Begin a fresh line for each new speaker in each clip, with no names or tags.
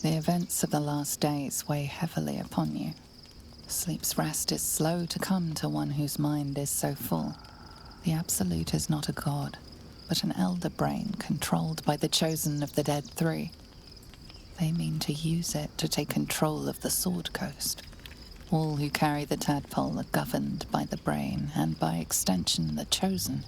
The events of the last days weigh heavily upon you. Sleep's rest is slow to come to one whose mind is so full. The Absolute is not a god, but an elder brain controlled by the chosen of the Dead Three. They mean to use it to take control of the Sword Coast. All who carry the tadpole are governed by the brain, and by extension the chosen.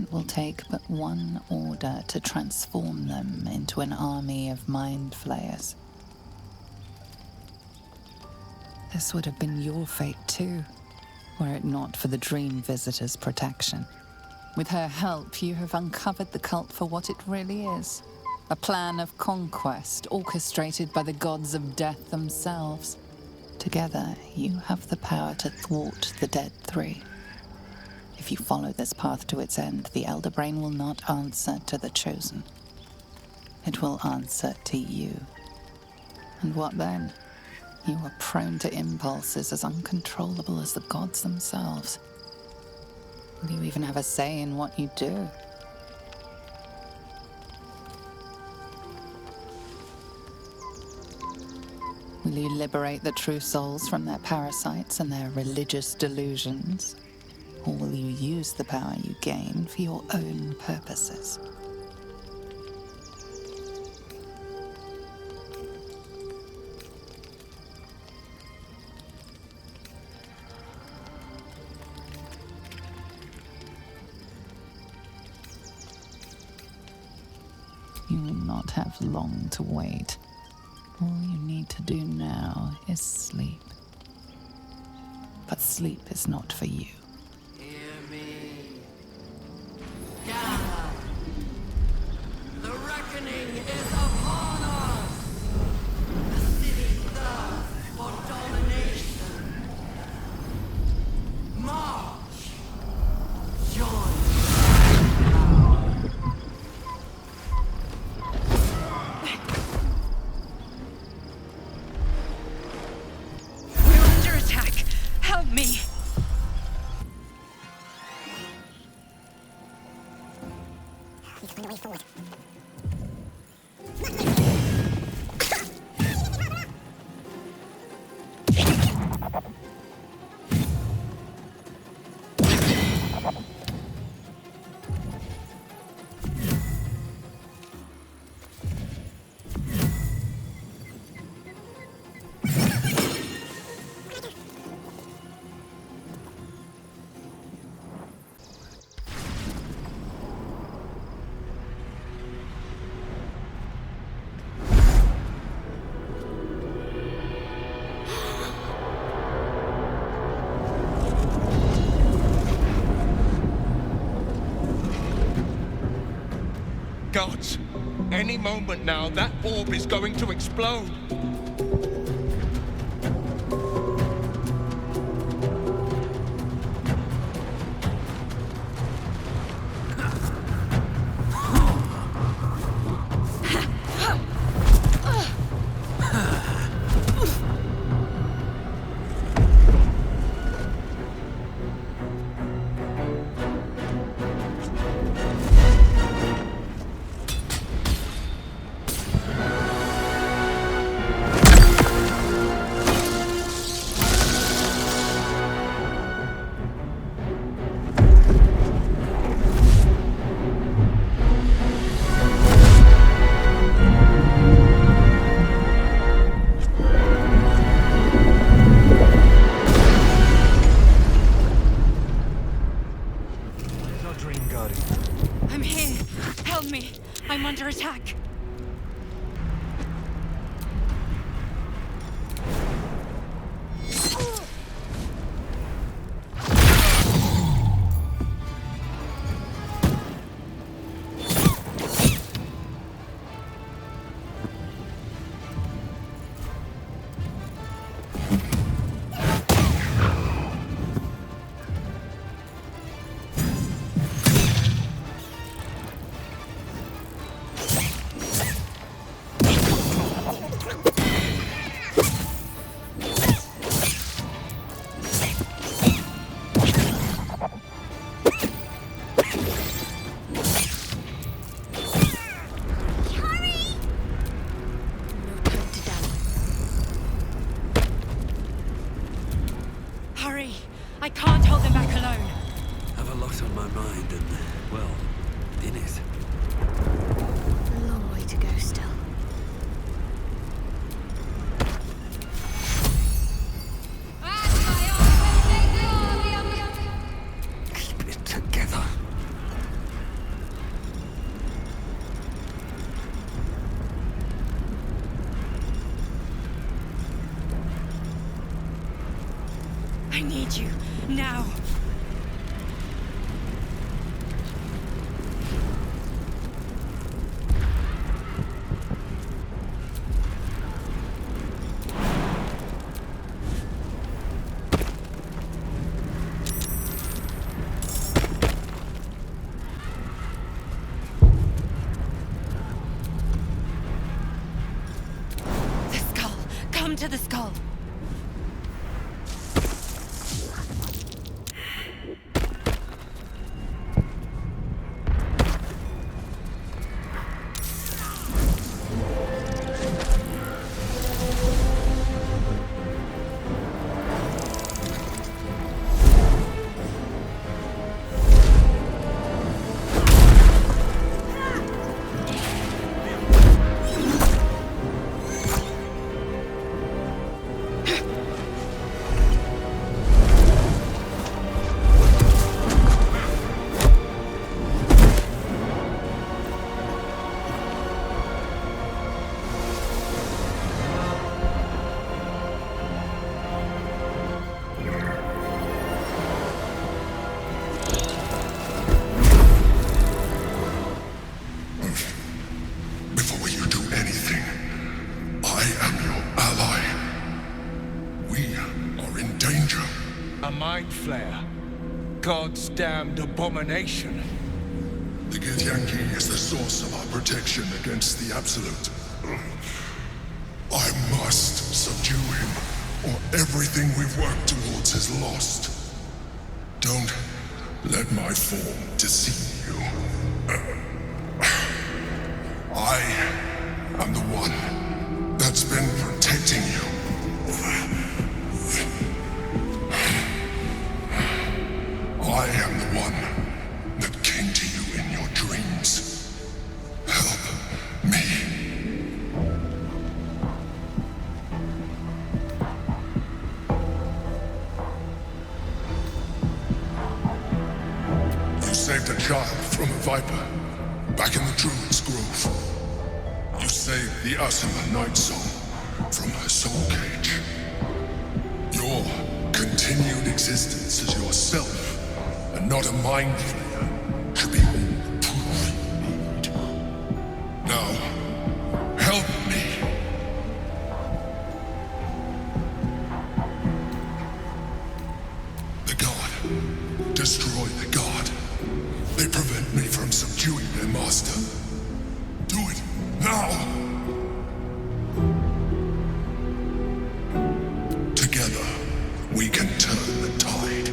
It will take but one order to transform them into an army of mind flayers. This would have been your fate too, were it not for the Dream Visitor's protection. With her help, you have uncovered the cult for what it really is. A plan of conquest orchestrated by the gods of death themselves. Together, you have the power to thwart the Dead Three. If you follow this path to its end, the Elder Brain will not answer to the Chosen. It will answer to you. And what then? You are prone to impulses as uncontrollable as the gods themselves. Will you even have a say in what you do? Will you liberate the true souls from their parasites and their religious delusions? Or will you use the power you gain for your own purposes? You will not have long to wait. All you need to do now is sleep. But sleep is not for you.
Hear me. Gather. The reckoning is upon us. The city thirsts for domination. March. Join.
Me.
Need to find a way forward.
Gods, any moment now, that orb is going to explode.
I'm here. Help me. I'm under attack. I can't hold them back alone.
Have a lot on my mind and, well, in it.
A long way to go still.
Keep it together.
I need you, now. The skull. Come to the skull.
Before you do anything, I am your ally. We are in danger. A mind flare. God's damned abomination. The Githyanki is the source of our protection against the Absolute. I must subdue him, or everything we've worked towards is lost. Don't let my form deceive you. I am the one that's been protecting you. I am the one that came to you in your dreams. Help me. You saved a child from a viper back in the Druid's Grove. You saved the Asima Night Song from her soul cage. Your continued existence as yourself, and not a mind flayer, should be all the proof you need. Now, help me. The God. Destroy the God. They prevent me from subduing their master. Do it now! Together, we can turn the tide.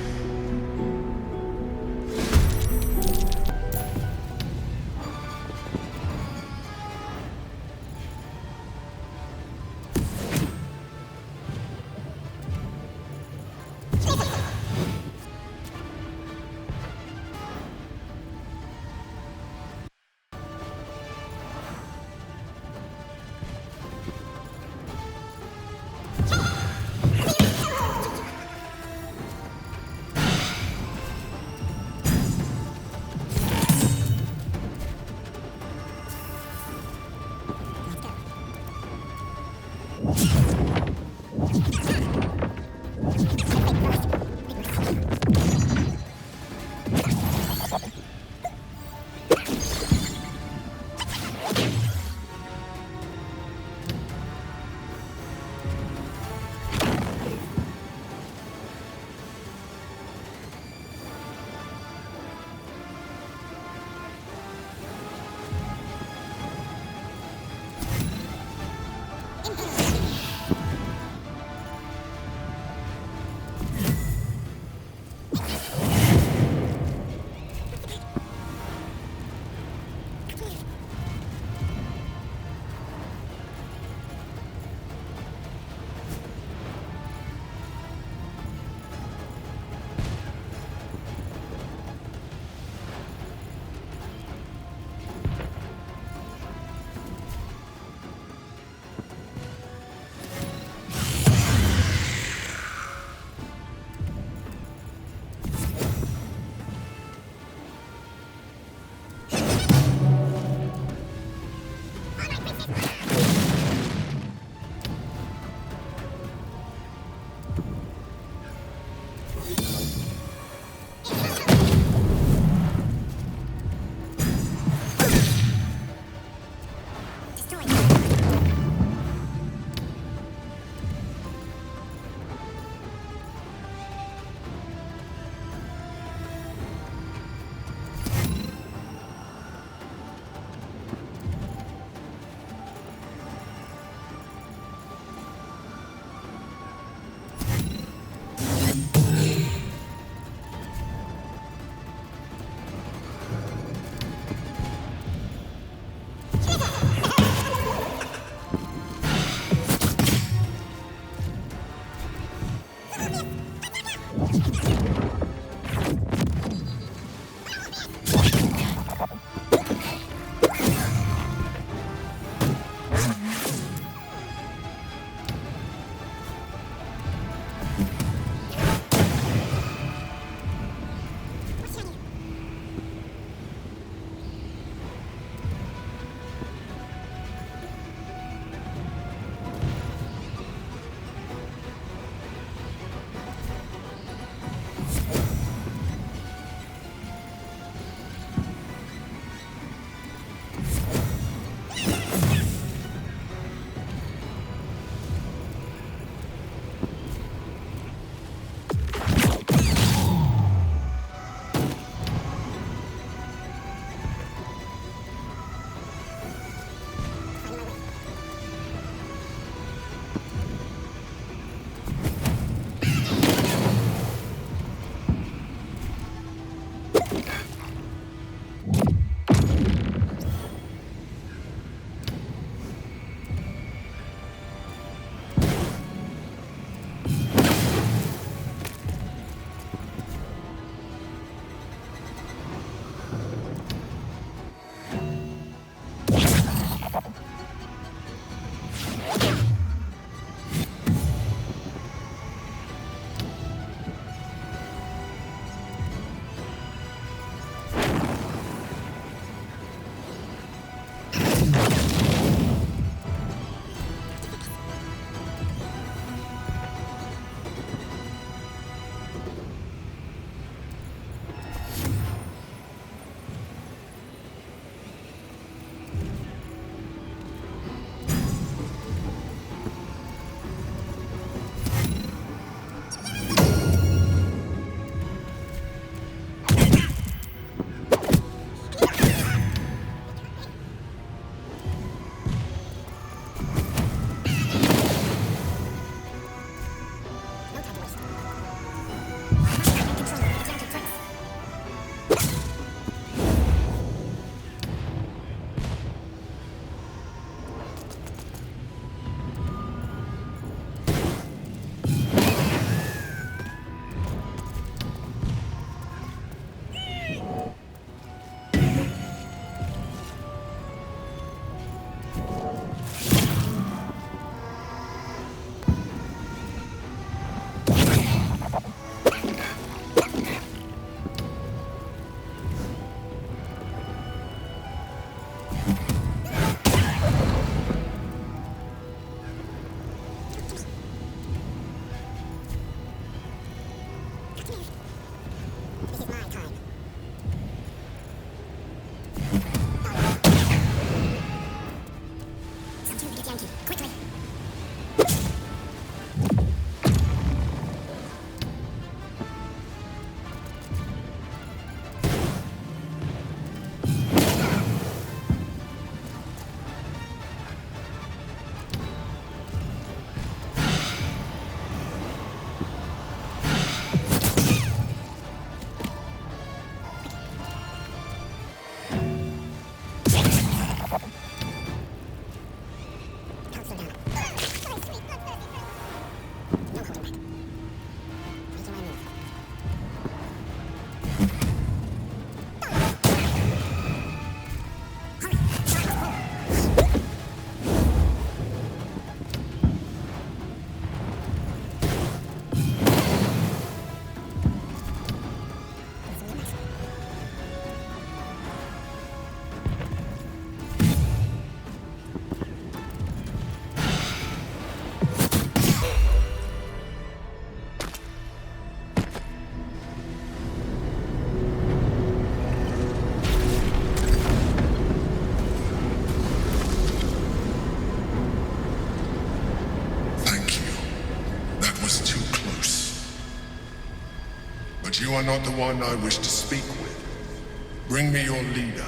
you are not the one I wish to speak with, bring me your leader.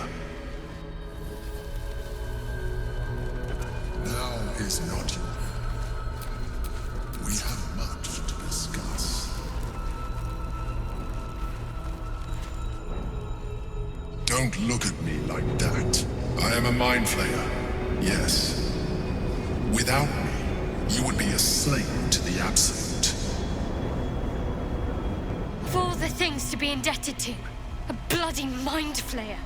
Now is not your. We have much to discuss. Don't look at me like that. I am a mind flayer, yes. Without me, you would be a slave to the Absolute.
Of all the things to be indebted to, a bloody mind flayer.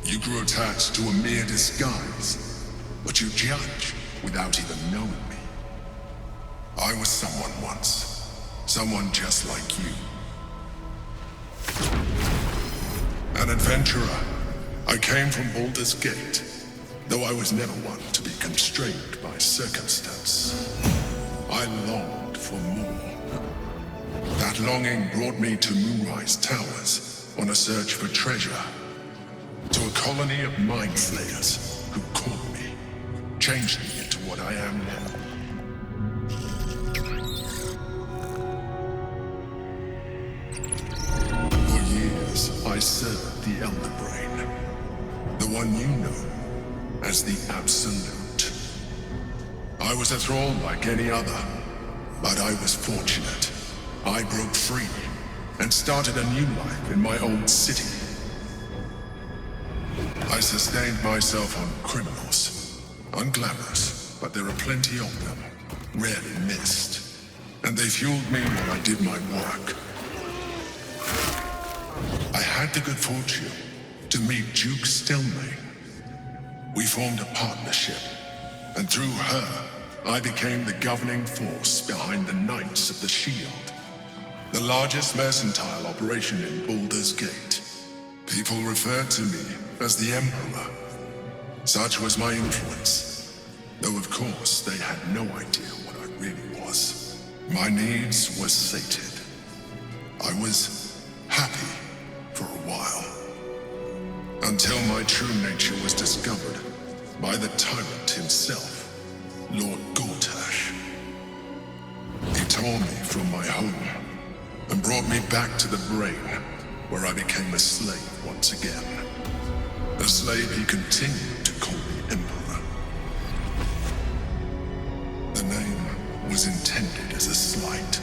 You grew attached to a mere disguise, but you judge without even knowing me. I was someone once, someone just like you. An adventurer. I came from Baldur's Gate, though I was never one to be constrained by circumstance. I longed for more. That longing brought me to Moonrise Towers on a search for treasure. To a colony of mind flayers who caught me, changed me into what I am now. For years, I served the Elder Brain, the one you know as the Absolute. I was a thrall like any other, but I was fortunate. I broke free and started a new life in my old city. I sustained myself on criminals. Unglamorous, but there are plenty of them. Rarely missed. And they fueled me while I did my work. I had the good fortune to meet Duke Stelmane. We formed a partnership, and through her, I became the governing force behind the Knights of the Shield, the largest mercantile operation in Baldur's Gate. People referred to me as the Emperor. Such was my influence, though of course they had no idea what I really was. My needs were sated. I was happy for a while, until my true nature was discovered by the tyrant himself, Lord Gortash. He tore me from my home and brought me back to the Brain, where I became a slave once again. A slave he continued to call me Emperor. The name was intended as a slight,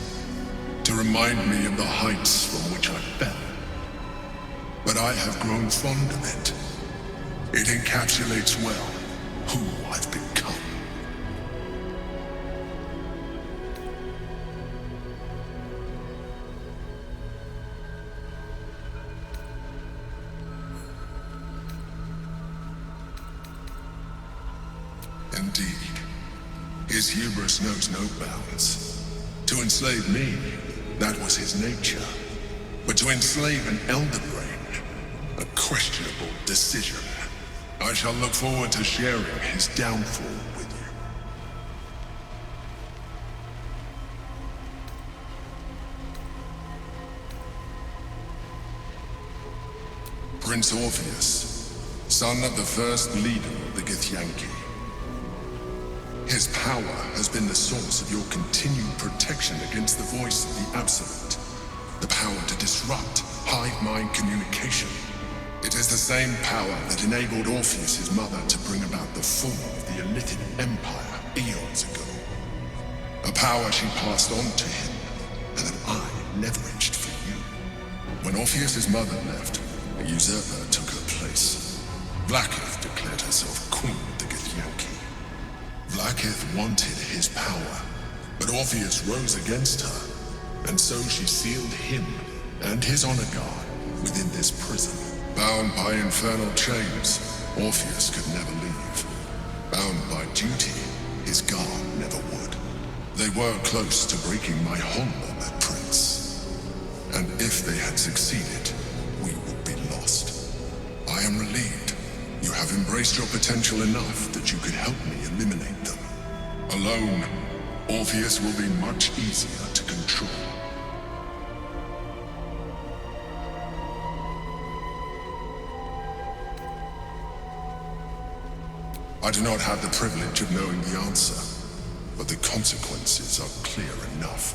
to remind me of the heights from which I fell. But I have grown fond of it. It encapsulates well who I've become. Indeed, his hubris knows no bounds. To enslave me, that was his nature. But to enslave an Elder Brain, a questionable decision. I shall look forward to sharing his downfall with you. Prince Orpheus, son of the first leader of the Githyanki. His power has been the source of your continued protection against the voice of the Absolute. The power to disrupt hive mind communication. It is the same power that enabled Orpheus' mother to bring about the fall of the Illithid Empire eons ago. A power she passed on to him, and that I leveraged for you. When Orpheus' mother left, a usurper took her place. Blackith declared herself queen of the Githyanki. Blackith wanted his power, but Orpheus rose against her, and so she sealed him and his honor guard within this prison. Bound by infernal chains, Orpheus could never leave. Bound by duty, his guard never would. They were close to breaking my honor, that prince. And if they had succeeded, we would be lost. I am relieved. You have embraced your potential enough that you could help me eliminate them. Alone, Orpheus will be much easier to control. I do not have the privilege of knowing the answer, but the consequences are clear enough.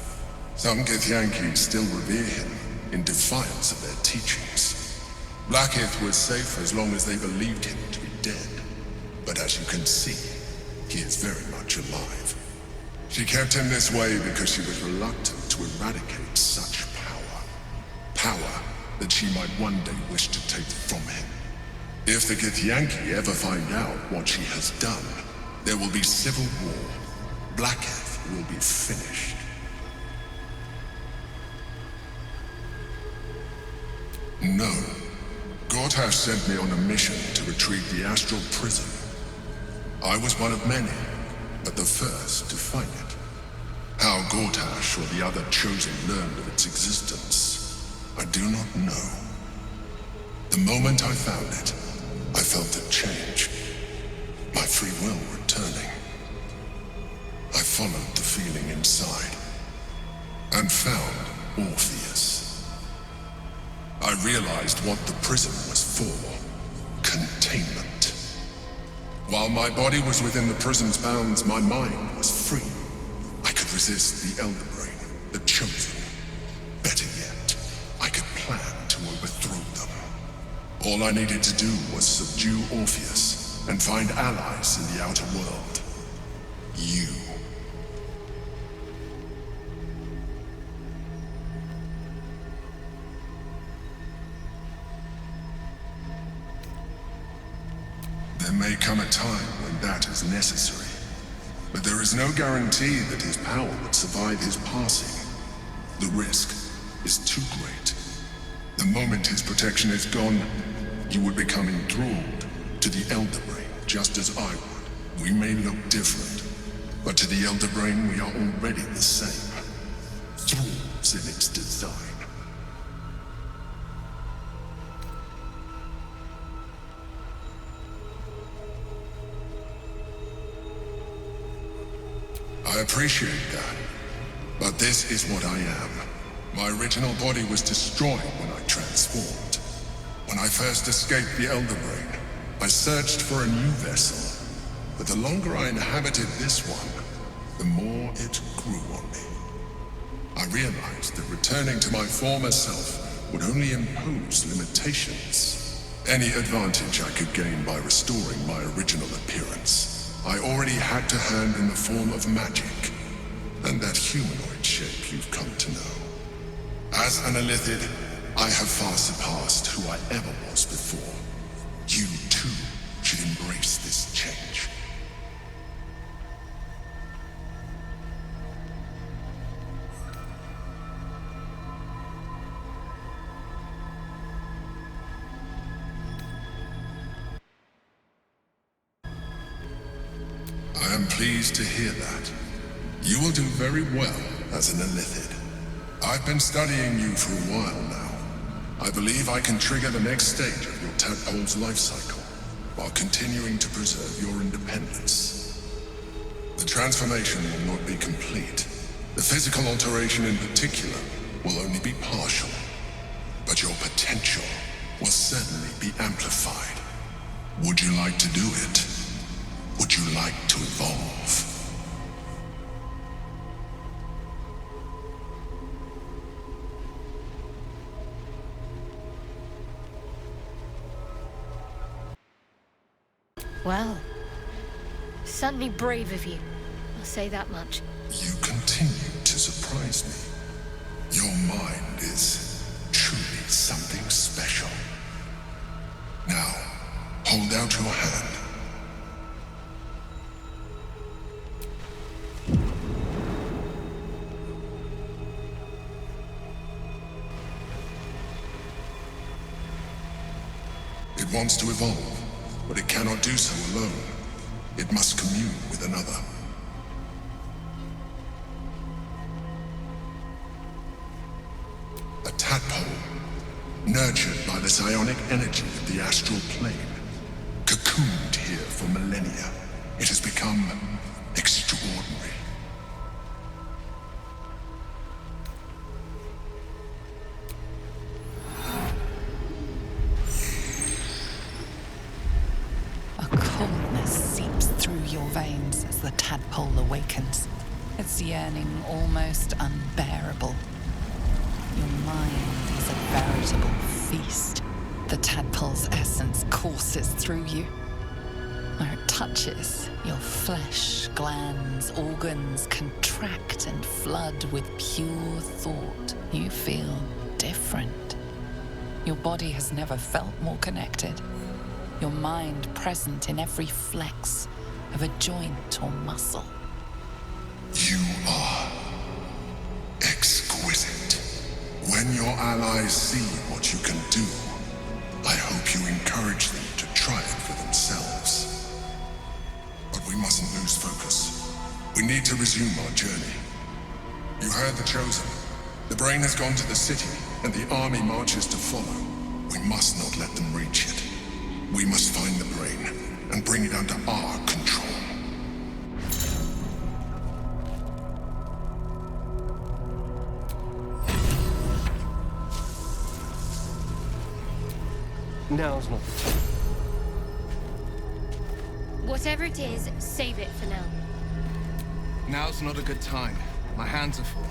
Some Githyanki still revere him in defiance of their teachings. Blackith was safe as long as they believed him to be dead. But as you can see, he is very much alive. She kept him this way because she was reluctant to eradicate such power. Power that she might one day wish to take from him. If the Githyanki ever find out what she has done, there will be civil war. Blackith will be finished. No. Gortash sent me on a mission to retrieve the astral prison. I was one of many, but the first to find it. How Gortash or the other chosen learned of its existence, I do not know. The moment I found it, I felt a change. My free will returning. I followed the feeling inside, and found Orpheus. I realized what the prison was for. Containment. While my body was within the prison's bounds, my mind was free. I could resist the Elder Brain, the Chosen. Better yet, I could plan to overthrow them. All I needed to do was subdue Orpheus and find allies in the outer world. You. There may come a time when that is necessary, but there is no guarantee that his power would survive his passing. The risk is too great. The moment his protection is gone, you would become enthralled to the Elder Brain, just as I would. We may look different, but to the Elder Brain we are already the same. Thralls in its design. I appreciate that, but this is what I am. My original body was destroyed when I transformed. When I first escaped the Elder Brain, I searched for a new vessel, but the longer I inhabited this one, the more it grew on me. I realized that returning to my former self would only impose limitations. Any advantage I could gain by restoring my original appearance, I already had to hand in the form of magic, and that humanoid shape you've come to know. As an Illithid, I have far surpassed who I ever was before. You, too, should embrace this change. I am pleased to hear that. You will do very well as an Illithid. I've been studying you for a while now. I believe I can trigger the next stage of your tadpole's life cycle, while continuing to preserve your independence. The transformation will not be complete. The physical alteration in particular will only be partial. But your potential will certainly be amplified. Would you like to do it? Would you like to evolve?
Well, certainly brave of you. I'll say that much.
You continue to surprise me. Your mind is truly something special. Now, hold out your hand. It wants to evolve, but it cannot do so alone. It must commune with another. A tadpole, nurtured by the psionic energy of the astral plane, cocooned here for millennia. It has become extraordinary.
A coldness seeps through your veins as the tadpole awakens, its yearning almost unbearable. Your mind is a veritable feast. The tadpole's essence courses through you. Where it touches, your flesh, glands, organs contract and flood with pure thought. You feel different. Your body has never felt more connected. Your mind present in every flex of a joint or muscle.
You are exquisite. When your allies see what you can do, I hope you encourage them to try it for themselves. But we mustn't lose focus. We need to resume our journey. You heard the Chosen. The brain has gone to the city, and the army marches to follow. We must not let them reach it. We must find the brain and bring it under our control.
Now's not the time.
Whatever it is, save it for now.
Now's not a good time. My hands are full.